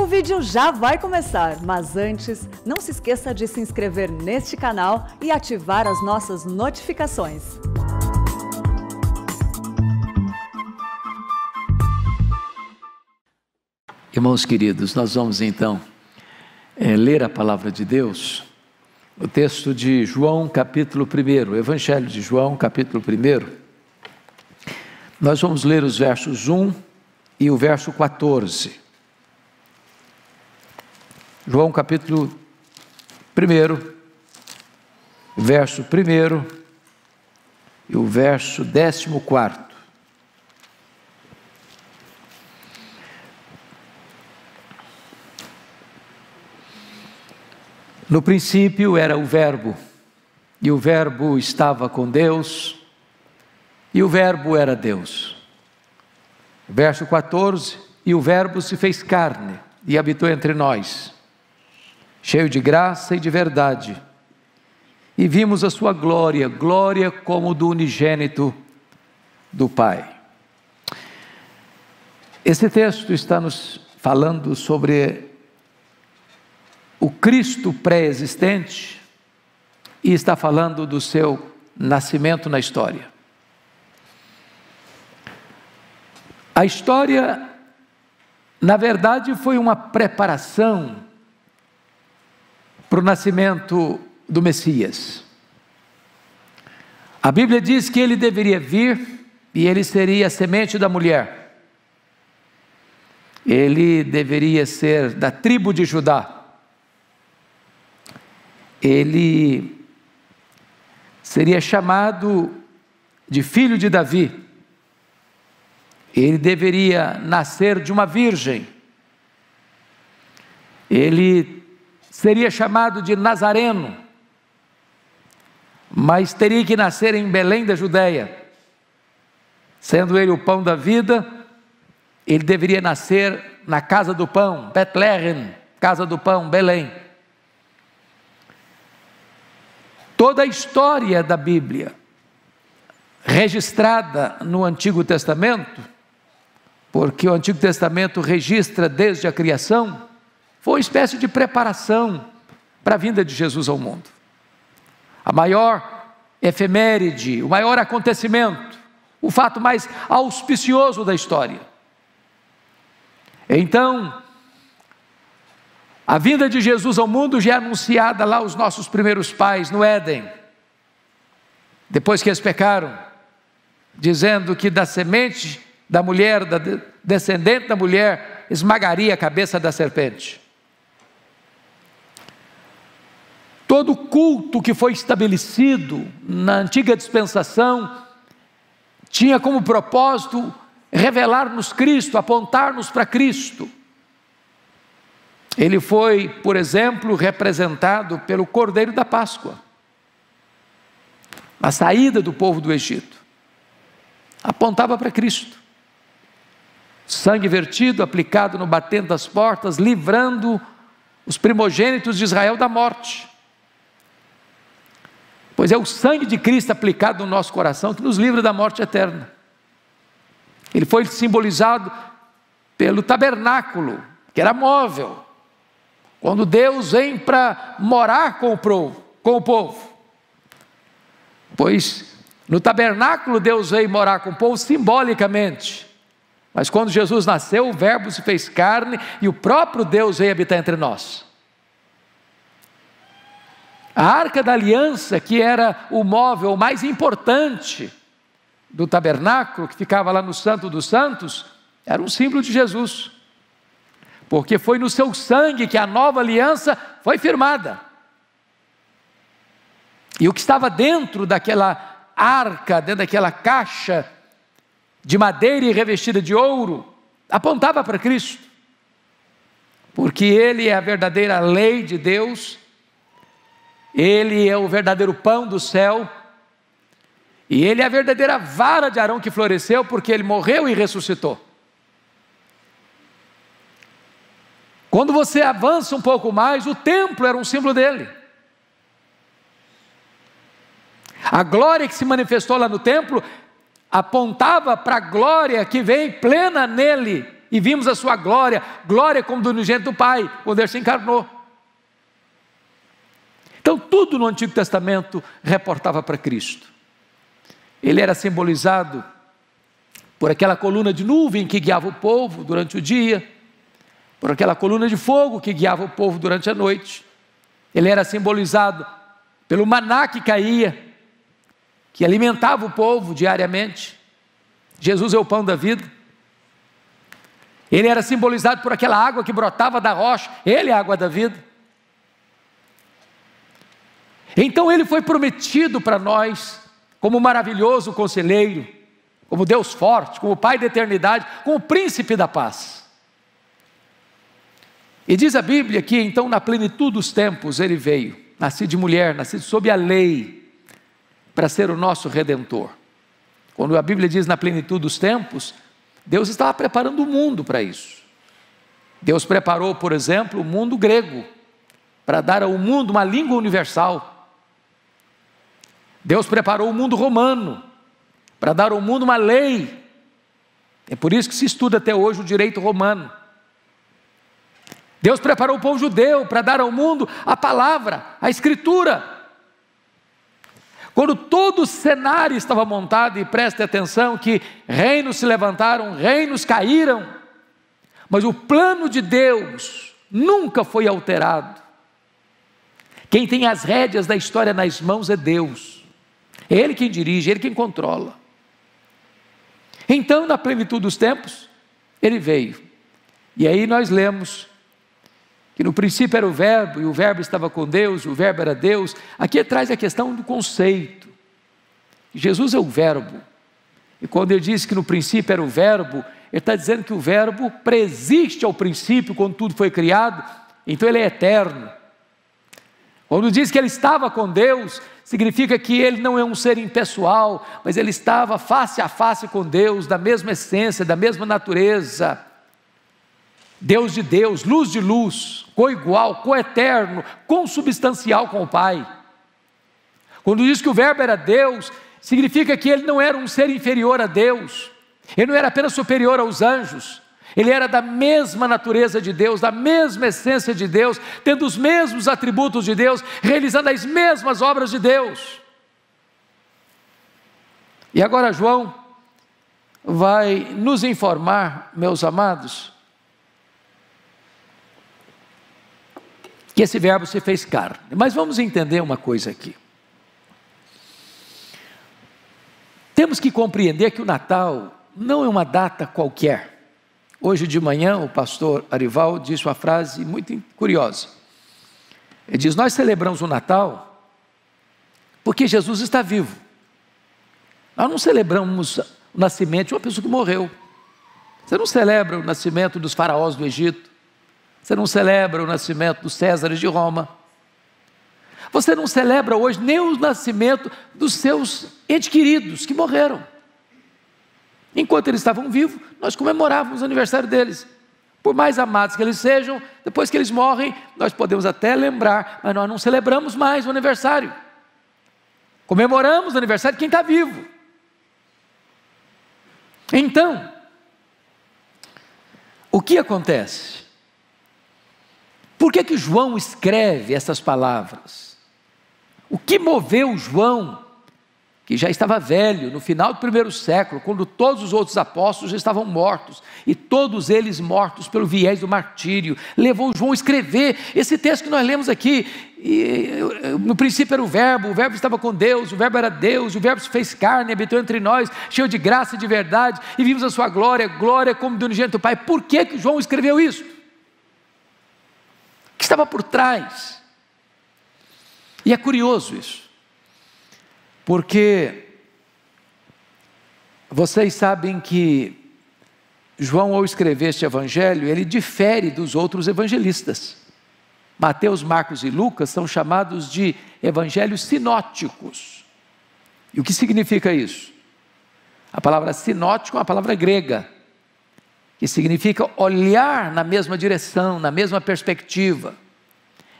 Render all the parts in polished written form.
vídeo já vai começar, mas antes, não se esqueça de se inscrever neste canal e ativar as nossas notificações. Irmãos queridos, nós vamos então ler a palavra de Deus, o texto de João capítulo 1, o Evangelho de João capítulo 1. Nós vamos ler os versos 1 e o verso 14. João capítulo 1, verso 1 e o verso 14. No princípio era o Verbo, e o Verbo estava com Deus, e o Verbo era Deus. Verso 14, e o Verbo se fez carne, e habitou entre nós, cheio de graça e de verdade, e vimos a sua glória, glória como do unigênito do Pai. Esse texto está nos falando sobre o Cristo pré-existente e está falando do seu nascimento na história. A história, na verdade, foi uma preparação para o nascimento do Messias. A Bíblia diz que ele deveria vir e ele seria a semente da mulher. Ele deveria ser da tribo de Judá. Ele seria chamado de filho de Davi. Ele deveria nascer de uma virgem. Ele seria chamado de Nazareno, mas teria que nascer em Belém da Judéia. Sendo ele o pão da vida, ele deveria nascer na casa do pão, Betlehem, casa do pão, Belém. Toda a história da Bíblia, registrada no Antigo Testamento, porque o Antigo Testamento registra desde a criação, foi uma espécie de preparação para a vinda de Jesus ao mundo. A maior efeméride, o maior acontecimento, o fato mais auspicioso da história. Então, a vinda de Jesus ao mundo já é anunciada lá aos nossos primeiros pais no Éden, depois que eles pecaram, dizendo que da semente da mulher, da descendente da mulher, esmagaria a cabeça da serpente. Todo culto que foi estabelecido na antiga dispensação tinha como propósito revelar-nos Cristo, apontar-nos para Cristo. Ele foi, por exemplo, representado pelo Cordeiro da Páscoa, a saída do povo do Egito, apontava para Cristo. Sangue vertido, aplicado no batente das portas, livrando os primogênitos de Israel da morte. Pois é o sangue de Cristo aplicado no nosso coração que nos livra da morte eterna. Ele foi simbolizado pelo tabernáculo, que era móvel, quando Deus vem para morar com o povo. Pois no tabernáculo Deus veio morar com o povo simbolicamente, mas quando Jesus nasceu, o Verbo se fez carne e o próprio Deus veio habitar entre nós. A Arca da Aliança, que era o móvel mais importante do tabernáculo, que ficava lá no Santo dos Santos, era um símbolo de Jesus, porque foi no seu sangue que a nova aliança foi firmada. E o que estava dentro daquela arca, dentro daquela caixa de madeira e revestida de ouro, apontava para Cristo, porque Ele é a verdadeira lei de Deus, Ele é o verdadeiro pão do céu, e Ele é a verdadeira vara de Arão que floresceu, porque Ele morreu e ressuscitou. Quando você avança um pouco mais, o templo era um símbolo dele. A glória que se manifestou lá no templo apontava para a glória que vem plena nele, e vimos a sua glória, glória como do unigênito do Pai, quando ele se encarnou. Então tudo no Antigo Testamento reportava para Cristo. Ele era simbolizado por aquela coluna de nuvem que guiava o povo durante o dia, por aquela coluna de fogo que guiava o povo durante a noite. Ele era simbolizado pelo maná que caía, que alimentava o povo diariamente. Jesus é o pão da vida. Ele era simbolizado por aquela água que brotava da rocha. Ele é a água da vida. Então ele foi prometido para nós como maravilhoso conselheiro, como Deus forte, como Pai da eternidade, como Príncipe da paz. E diz a Bíblia que então na plenitude dos tempos ele veio, nascido de mulher, nascido sob a lei, para ser o nosso Redentor. Quando a Bíblia diz na plenitude dos tempos, Deus estava preparando o mundo para isso. Deus preparou, por exemplo, o mundo grego, para dar ao mundo uma língua universal. Deus preparou o mundo romano, para dar ao mundo uma lei. É por isso que se estuda até hoje o direito romano. Deus preparou o povo judeu para dar ao mundo a palavra, a escritura. Quando todo o cenário estava montado, e preste atenção que reinos se levantaram, reinos caíram, mas o plano de Deus nunca foi alterado. Quem tem as rédeas da história nas mãos é Deus. É Ele quem dirige, é Ele quem controla. Então, na plenitude dos tempos, Ele veio. E aí nós lemos que no princípio era o Verbo, e o Verbo estava com Deus, e o Verbo era Deus. Aqui traz a questão do conceito. Jesus é o Verbo. E quando ele diz que no princípio era o Verbo, ele está dizendo que o Verbo preexiste ao princípio, quando tudo foi criado, então ele é eterno. Quando diz que ele estava com Deus, significa que ele não é um ser impessoal, mas ele estava face a face com Deus, da mesma essência, da mesma natureza. Deus de Deus, luz de luz, coigual, coeterno, consubstancial com o Pai. Quando diz que o Verbo era Deus, significa que ele não era um ser inferior a Deus, ele não era apenas superior aos anjos, ele era da mesma natureza de Deus, da mesma essência de Deus, tendo os mesmos atributos de Deus, realizando as mesmas obras de Deus. E agora João vai nos informar, meus amados, que esse Verbo se fez carne. Mas vamos entender uma coisa aqui. Temos que compreender que o Natal não é uma data qualquer. Hoje de manhã o pastor Arival disse uma frase muito curiosa. Ele diz: nós celebramos o Natal porque Jesus está vivo. Nós não celebramos o nascimento de uma pessoa que morreu. Você não celebra o nascimento dos faraós do Egito. Você não celebra o nascimento dos Césares de Roma. Você não celebra hoje nem o nascimento dos seus entes queridos que morreram. Enquanto eles estavam vivos, nós comemorávamos o aniversário deles. Por mais amados que eles sejam, depois que eles morrem, nós podemos até lembrar, mas nós não celebramos mais o aniversário. Comemoramos o aniversário de quem está vivo. Então, o que acontece? Por que João escreve essas palavras? O que moveu João, que já estava velho, no final do primeiro século, quando todos os outros apóstolos já estavam mortos, e todos eles mortos pelo viés do martírio, levou João a escrever esse texto que nós lemos aqui. No princípio era o Verbo estava com Deus, o Verbo era Deus, o Verbo se fez carne, habitou entre nós, cheio de graça e de verdade, e vimos a sua glória, glória como do unigênito do Pai. Por que João escreveu isso? O que estava por trás? E é curioso isso, porque vocês sabem que João, ao escrever este evangelho, ele difere dos outros evangelistas. Mateus, Marcos e Lucas são chamados de evangelhos sinóticos. E o que significa isso? A palavra sinótico é uma palavra grega, que significa olhar na mesma direção, na mesma perspectiva.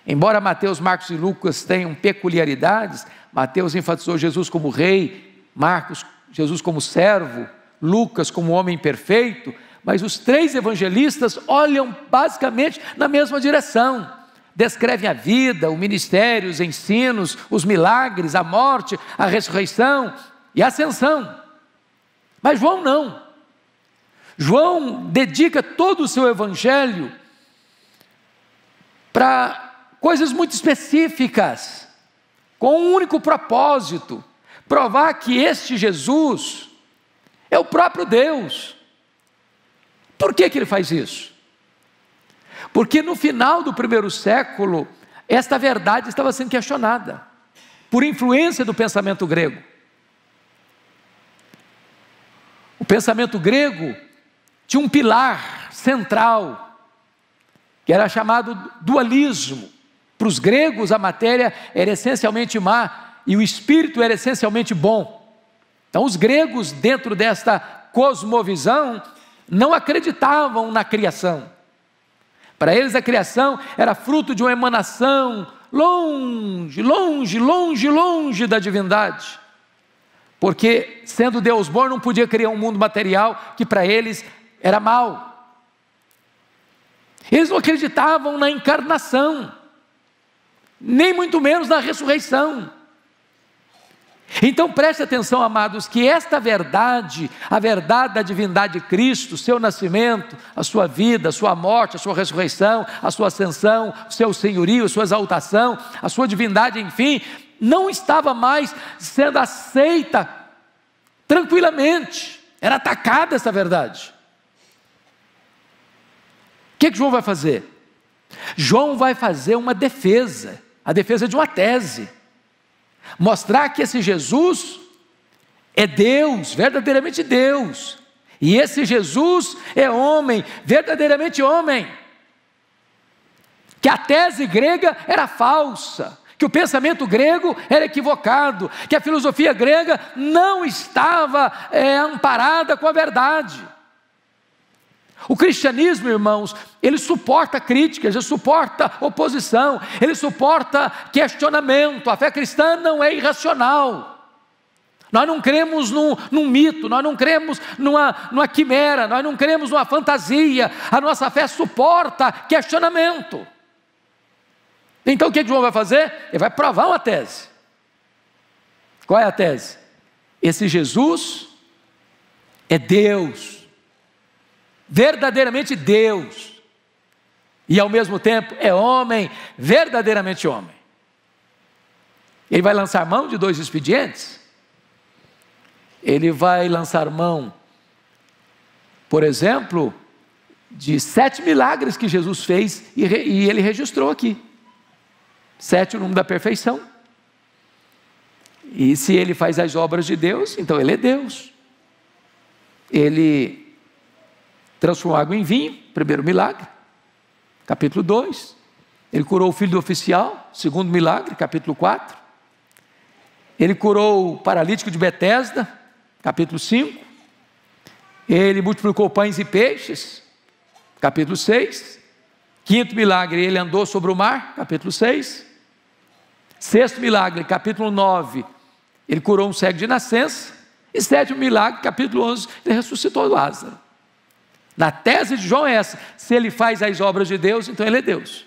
Embora Mateus, Marcos e Lucas tenham peculiaridades, Mateus enfatizou Jesus como rei, Marcos, Jesus como servo, Lucas como homem perfeito, mas os 3 evangelistas olham basicamente na mesma direção. Descrevem a vida, o ministério, os ensinos, os milagres, a morte, a ressurreição e a ascensão. Mas João não. João dedica todo o seu evangelho para coisas muito específicas, com um único propósito: provar que este Jesus é o próprio Deus. Por que ele faz isso? Porque no final do 1º século, esta verdade estava sendo questionada, por influência do pensamento grego. O pensamento grego tinha um pilar central, que era chamado dualismo. Para os gregos, a matéria era essencialmente má e o espírito era essencialmente bom. Então, os gregos, dentro desta cosmovisão, não acreditavam na criação. Para eles, a criação era fruto de uma emanação longe, longe, longe, longe da divindade. Porque, sendo Deus bom, não podia criar um mundo material que para eles era mau. Eles não acreditavam na encarnação, nem muito menos na ressurreição. Então preste atenção, amados, que esta verdade, a verdade da divindade de Cristo, o seu nascimento, a sua vida, a sua morte, a sua ressurreição, a sua ascensão, o seu senhorio, a sua exaltação, a sua divindade, enfim, não estava mais sendo aceita tranquilamente. Era atacada essa verdade. O que João vai fazer? João vai fazer uma defesa, a defesa de uma tese. Mostrar que esse Jesus é Deus, verdadeiramente Deus, e esse Jesus é homem, verdadeiramente homem. Que a tese grega era falsa, que o pensamento grego era equivocado, que a filosofia grega não estava amparada com a verdade. O cristianismo, irmãos, ele suporta críticas, ele suporta oposição, ele suporta questionamento. A fé cristã não é irracional. Nós não cremos num mito, nós não cremos numa quimera, nós não cremos numa fantasia. A nossa fé suporta questionamento. Então o que João vai fazer? Ele vai provar uma tese. Qual é a tese? Esse Jesus é Deus, verdadeiramente Deus, e ao mesmo tempo é homem, verdadeiramente homem. Ele vai lançar mão de 2 expedientes. Ele vai lançar mão, por exemplo, de 7 milagres que Jesus fez e ele registrou aqui. 7 é o número da perfeição. E se ele faz as obras de Deus, então ele é Deus. Ele transformou água em vinho, primeiro milagre, capítulo 2. Ele curou o filho do oficial, segundo milagre, capítulo 4. Ele curou o paralítico de Betesda, capítulo 5. Ele multiplicou pães e peixes, capítulo 6. Quinto milagre, ele andou sobre o mar, capítulo 6. Sexto milagre, capítulo 9, ele curou um cego de nascença. E sétimo milagre, capítulo 11, ele ressuscitou Lázaro. Na tese de João é essa: se ele faz as obras de Deus, então ele é Deus.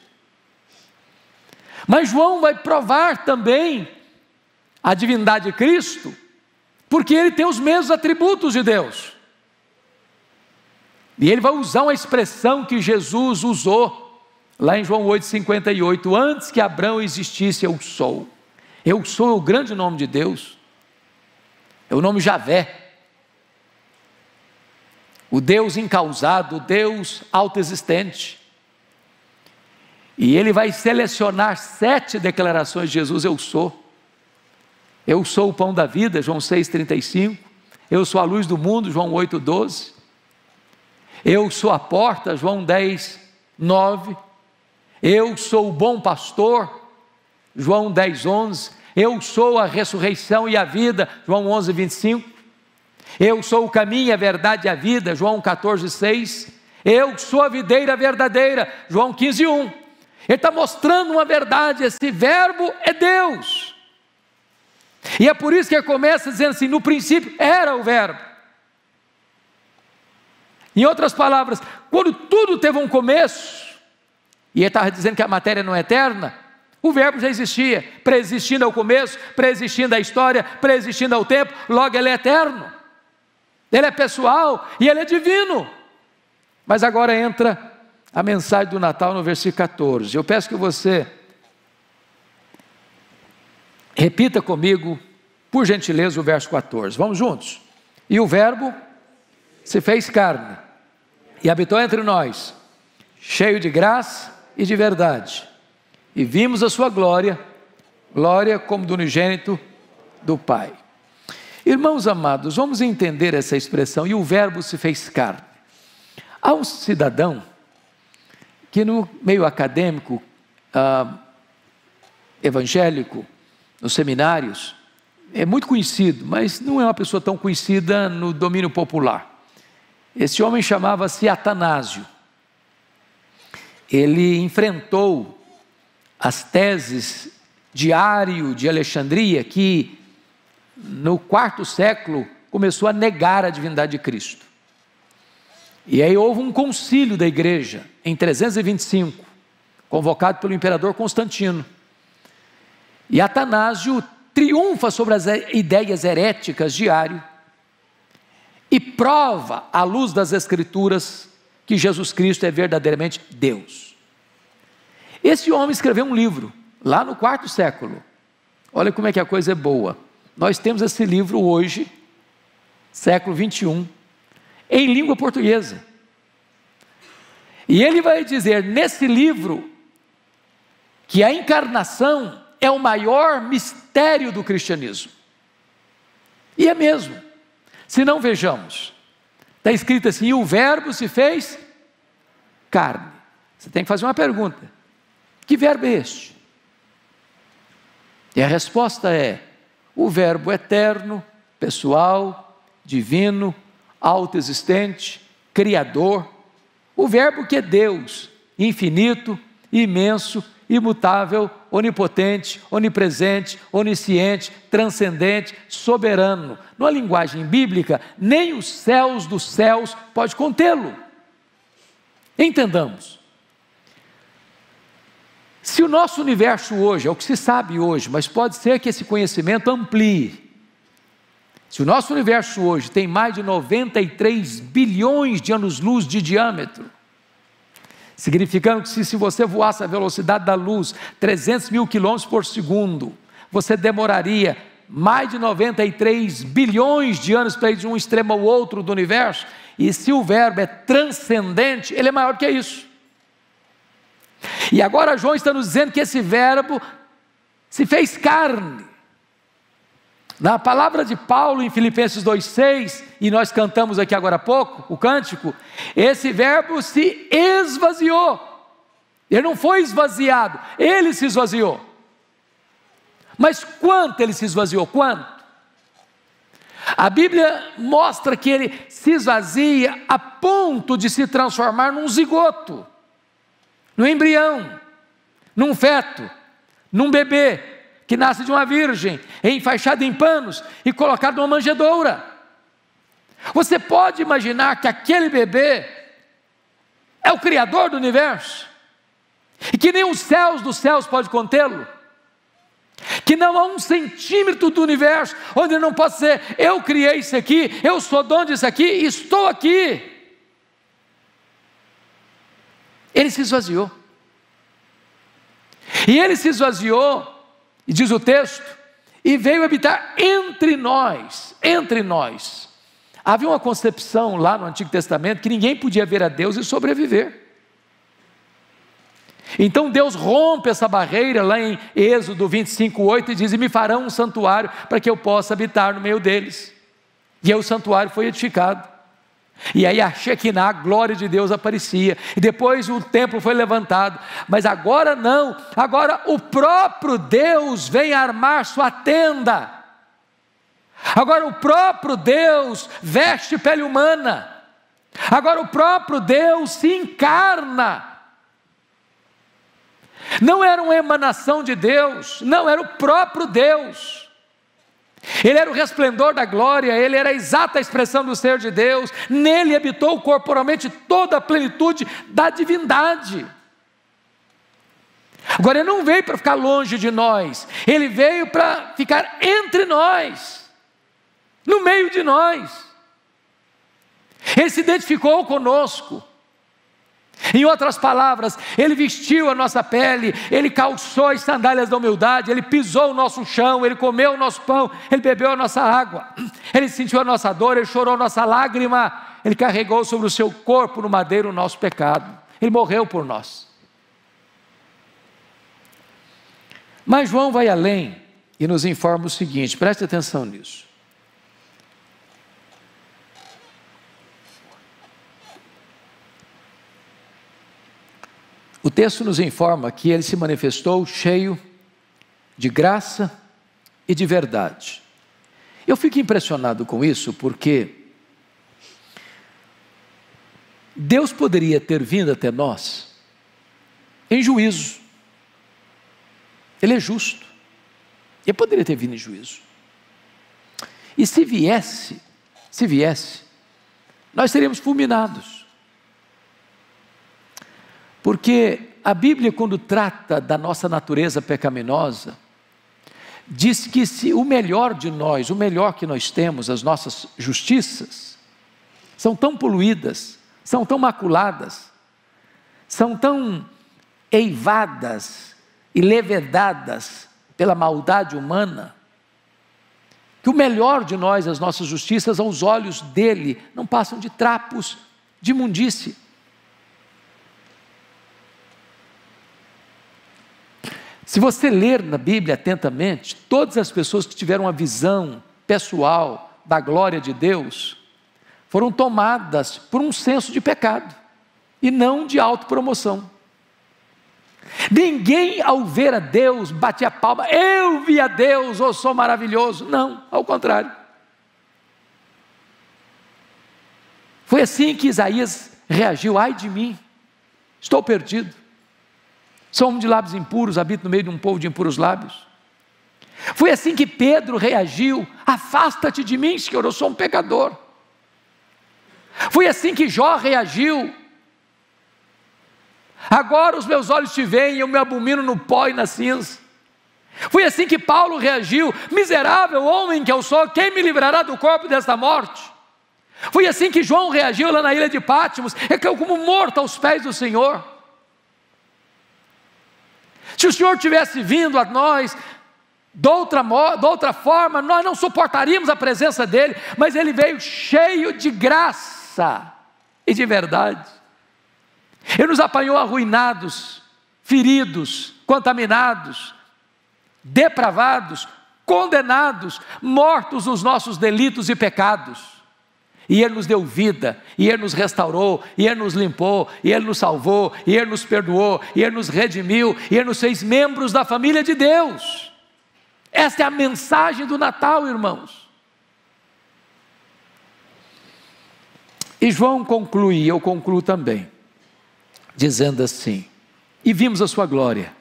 Mas João vai provar também a divindade de Cristo, porque ele tem os mesmos atributos de Deus. E ele vai usar uma expressão que Jesus usou lá em João 8,58, antes que Abraão existisse, eu sou. Eu sou o grande nome de Deus, é o nome Javé, o Deus incausado, o Deus autoexistente. E ele vai selecionar 7 declarações de Jesus: eu sou o pão da vida, João 6,35, eu sou a luz do mundo, João 8,12, eu sou a porta, João 10,9, eu sou o bom pastor, João 10,11, eu sou a ressurreição e a vida, João 11,25, eu sou o caminho, a verdade e a vida, João 14,6, eu sou a videira verdadeira, João 15,1. Ele está mostrando uma verdade: esse verbo é Deus. E é por isso que ele começa dizendo assim: no princípio era o verbo. Em outras palavras, quando tudo teve um começo, e ele estava dizendo que a matéria não é eterna, o verbo já existia, preexistindo ao começo, preexistindo à história, preexistindo ao tempo, logo ele é eterno, ele é pessoal e ele é divino. Mas agora entra a mensagem do Natal no versículo 14, eu peço que você repita comigo, por gentileza, o verso 14, vamos juntos? E o verbo se fez carne e habitou entre nós, cheio de graça e de verdade, e vimos a sua glória, glória como do unigênito do Pai. Irmãos amados, vamos entender essa expressão, e o verbo se fez carne. Há um cidadão que no meio acadêmico, evangélico, nos seminários, é muito conhecido, mas não é uma pessoa tão conhecida no domínio popular. Esse homem chamava-se Atanásio. Ele enfrentou as teses de Ário de Alexandria, que no quarto século começou a negar a divindade de Cristo. E aí houve um concílio da igreja, em 325, convocado pelo imperador Constantino. E Atanásio triunfa sobre as ideias heréticas de Ário e prova, à luz das Escrituras, que Jesus Cristo é verdadeiramente Deus. Esse homem escreveu um livro, lá no quarto século. Olha como é que a coisa é boa. Nós temos esse livro hoje, século 21, em língua portuguesa. E ele vai dizer nesse livro que a encarnação é o maior mistério do cristianismo. E é mesmo. Se não, vejamos. Está escrito assim, e o verbo se fez carne. Você tem que fazer uma pergunta. Que verbo é este? E a resposta é, o verbo eterno, pessoal, divino, autoexistente, criador, o verbo que é Deus, infinito, imenso, imutável, onipotente, onipresente, onisciente, transcendente, soberano. Numa linguagem bíblica, nem os céus dos céus pode contê-lo. Entendamos. Se o nosso universo hoje, é o que se sabe hoje, mas pode ser que esse conhecimento amplie. Se o nosso universo hoje tem mais de 93 bilhões de anos-luz de diâmetro, significando que se você voasse a velocidade da luz, 300 mil quilômetros por segundo, você demoraria mais de 93 bilhões de anos para ir de um extremo ao outro do universo, e se o verbo é transcendente, ele é maior que isso. E agora João está nos dizendo que esse verbo se fez carne. Na palavra de Paulo em Filipenses 2,6, e nós cantamos aqui agora há pouco, o cântico, esse verbo se esvaziou. Ele não foi esvaziado, ele se esvaziou. Mas quanto ele se esvaziou? Quanto? A Bíblia mostra que ele se esvazia a ponto de se transformar num zigoto, num embrião, num feto, num bebê, que nasce de uma virgem, enfaixado em panos e colocado numa manjedoura. Você pode imaginar que aquele bebê é o Criador do universo, e que nem os céus dos céus pode contê-lo, que não há 1 centímetro do universo onde não possa ser, eu criei isso aqui, eu sou dono disso aqui, estou aqui. Ele se esvaziou, e ele se esvaziou, e diz o texto, e veio habitar entre nós, entre nós. Havia uma concepção lá no Antigo Testamento que ninguém podia ver a Deus e sobreviver. Então Deus rompe essa barreira lá em Êxodo 25:8 e diz, e me farão um santuário para que eu possa habitar no meio deles. E aí o santuário foi edificado. E aí a Shekinah, a glória de Deus aparecia, e depois o templo foi levantado, mas agora não, agora o próprio Deus vem armar sua tenda, agora o próprio Deus veste pele humana, agora o próprio Deus se encarna, não era uma emanação de Deus, não, era o próprio Deus. Ele era o resplendor da glória, ele era a exata expressão do ser de Deus, nele habitou corporalmente toda a plenitude da divindade. Agora, ele não veio para ficar longe de nós, ele veio para ficar entre nós, no meio de nós. Ele se identificou conosco. Em outras palavras, ele vestiu a nossa pele, ele calçou as sandálias da humildade, ele pisou o nosso chão, ele comeu o nosso pão, ele bebeu a nossa água, ele sentiu a nossa dor, ele chorou a nossa lágrima, ele carregou sobre o seu corpo no madeiro o nosso pecado, ele morreu por nós. Mas João vai além e nos informa o seguinte, preste atenção nisso. O texto nos informa que ele se manifestou cheio de graça e de verdade. Eu fico impressionado com isso porque Deus poderia ter vindo até nós em juízo. Ele é justo. Ele poderia ter vindo em juízo. E se viesse, nós seríamos fulminados. Porque a Bíblia, quando trata da nossa natureza pecaminosa, diz que se o melhor de nós, o melhor que nós temos, as nossas justiças, são tão poluídas, são tão maculadas, são tão eivadas e levedadas pela maldade humana, que o melhor de nós, as nossas justiças, aos olhos dele, não passam de trapos de imundície. Se você ler na Bíblia atentamente, todas as pessoas que tiveram uma visão pessoal da glória de Deus, foram tomadas por um senso de pecado, e não de autopromoção. Ninguém ao ver a Deus, batia a palma, eu vi a Deus, eu sou maravilhoso. Não, ao contrário. Foi assim que Isaías reagiu, ai de mim, estou perdido. Sou homem de lábios impuros, habito no meio de um povo de impuros lábios. Foi assim que Pedro reagiu, afasta-te de mim, Senhor, eu sou um pecador. Foi assim que Jó reagiu, agora os meus olhos te veem, eu me abomino no pó e na cinza. Foi assim que Paulo reagiu, miserável homem que eu sou, quem me livrará do corpo desta morte? Foi assim que João reagiu lá na ilha de Pátimos, é que eu como morto aos pés do Senhor. Se o Senhor tivesse vindo a nós de outra forma, nós não suportaríamos a presença dEle, mas Ele veio cheio de graça e de verdade. Ele nos apanhou arruinados, feridos, contaminados, depravados, condenados, mortos nos nossos delitos e pecados. E Ele nos deu vida, e Ele nos restaurou, e Ele nos limpou, e Ele nos salvou, e Ele nos perdoou, e Ele nos redimiu, e Ele nos fez membros da família de Deus. Esta é a mensagem do Natal, irmãos. E João conclui, e eu concluo também, dizendo assim, e vimos a sua glória,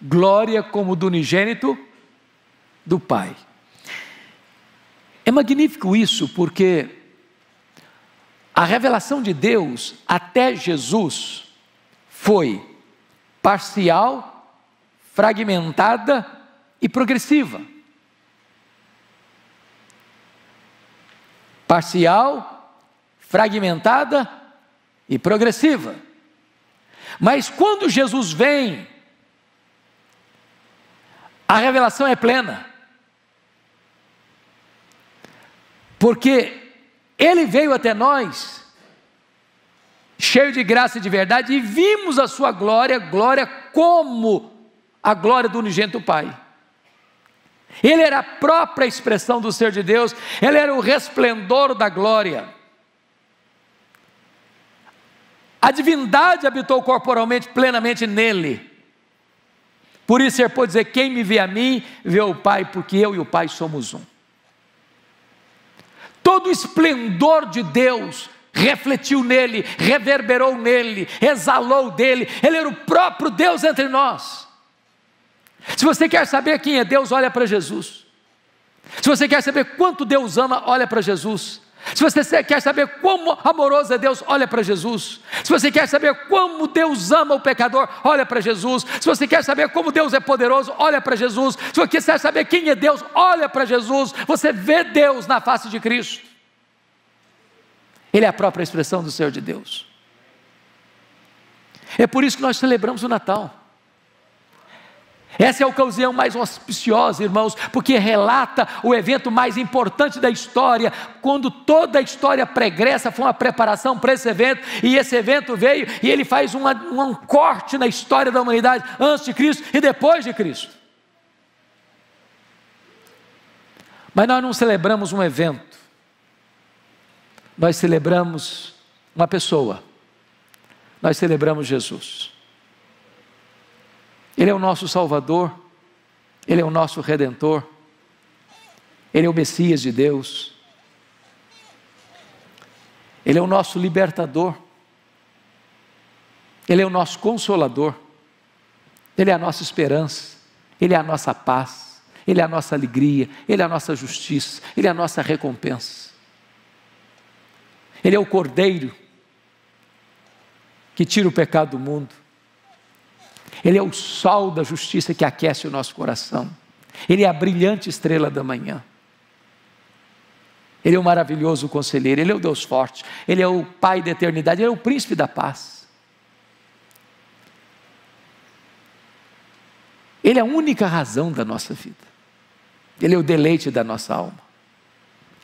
glória como do unigênito do Pai. É magnífico isso, porque a revelação de Deus até Jesus foi parcial, fragmentada e progressiva. Parcial, fragmentada e progressiva. Mas quando Jesus vem, a revelação é plena. Porque Ele veio até nós, cheio de graça e de verdade, e vimos a sua glória, glória como a glória do unigênito Pai. Ele era a própria expressão do ser de Deus, Ele era o resplendor da glória. A divindade habitou corporalmente, plenamente nele. Por isso Ele pode dizer, quem me vê a mim, vê o Pai, porque eu e o Pai somos um. Todo o esplendor de Deus refletiu nele, reverberou nele, exalou dele. Ele era o próprio Deus entre nós. Se você quer saber quem é Deus, olha para Jesus. Se você quer saber quanto Deus ama, olha para Jesus. Se você quer saber como amoroso é Deus, olha para Jesus. Se você quer saber como Deus ama o pecador, olha para Jesus. Se você quer saber como Deus é poderoso, olha para Jesus. Se você quer saber quem é Deus, olha para Jesus. Você vê Deus na face de Cristo. Ele é a própria expressão do ser de Deus. É por isso que nós celebramos o Natal. Essa é a ocasião mais auspiciosa, irmãos, porque relata o evento mais importante da história, quando toda a história pregressa foi uma preparação para esse evento, e esse evento veio, e ele faz um corte na história da humanidade, antes de Cristo e depois de Cristo. Mas nós não celebramos um evento, nós celebramos uma pessoa, nós celebramos Jesus. Ele é o nosso Salvador, Ele é o nosso Redentor, Ele é o Messias de Deus, Ele é o nosso libertador, Ele é o nosso consolador, Ele é a nossa esperança, Ele é a nossa paz, Ele é a nossa alegria, Ele é a nossa justiça, Ele é a nossa recompensa. Ele é o Cordeiro que tira o pecado do mundo. Ele é o sol da justiça que aquece o nosso coração. Ele é a brilhante estrela da manhã. Ele é o maravilhoso conselheiro, Ele é o Deus forte, Ele é o Pai da eternidade, Ele é o príncipe da paz. Ele é a única razão da nossa vida. Ele é o deleite da nossa alma.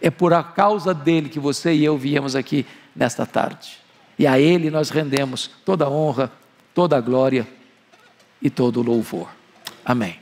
É por a causa dele que você e eu viemos aqui nesta tarde. E a Ele nós rendemos toda a honra, toda a glória e todo o louvor. Amém.